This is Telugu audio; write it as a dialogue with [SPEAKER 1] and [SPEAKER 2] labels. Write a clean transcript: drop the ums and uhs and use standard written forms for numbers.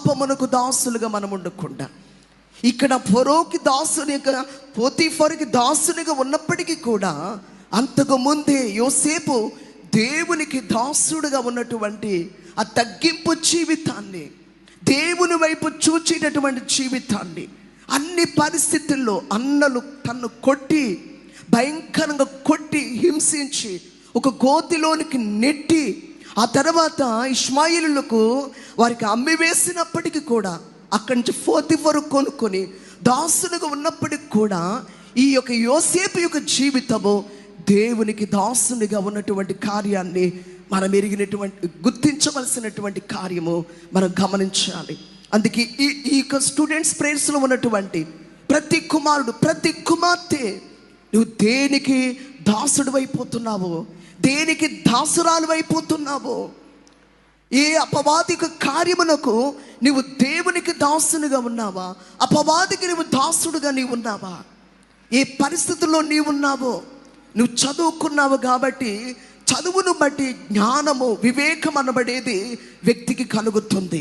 [SPEAKER 1] పాపమునకు దాసులుగా మనం ఉండకుండా, ఇక్కడ ఫరోకి దాసునిగా, పోతీఫరుకి దాసునిగా ఉన్నప్పటికీ కూడా అంతకు ముందే యోసేపు దేవునికి దాసుడుగా ఉన్నటువంటి ఆ తగ్గింపు జీవితాన్ని, దేవుని వైపు చూచేటటువంటి జీవితాన్ని, అన్ని పరిస్థితుల్లో అన్నలు తన్ను కొట్టి, భయంకరంగా కొట్టి, హింసించి ఒక గోతిలోనికి నెట్టి, ఆ తర్వాత ఇష్మాయిలులకు వారికి అమ్మివేసినప్పటికీ కూడా అక్కడి నుంచి పోతీఫరు కొనుక్కొని దాసునిగా ఉన్నప్పటికి కూడా ఈ యొక్క యోసేపు యొక్క జీవితము దేవునికి దాసునిగా ఉన్నటువంటి కార్యాన్ని మనం గుర్తించవలసినటువంటి కార్యము మనం గమనించాలి. అందుకే ఈ స్టూడెంట్స్ ప్రేయర్స్లో ఉన్నటువంటి ప్రతి కుమారుడు, ప్రతి కుమార్తె, నువ్వు దేనికి దాసుడు అయిపోతున్నావో, దేనికి దాసురాలు అయిపోతున్నావో, ఏ అపవాదిక కార్యమునకు నీవు దేవునికి దాసునిగా ఉన్నావా, అపవాదికి నువ్వు దాసుడుగా నీవు ఉన్నావా, ఏ పరిస్థితుల్లో నీవున్నావో. నువ్వు చదువుకున్నావు కాబట్టి చదువును బట్టి జ్ఞానము, వివేకం అనబడేది వ్యక్తికి కలుగుతుంది.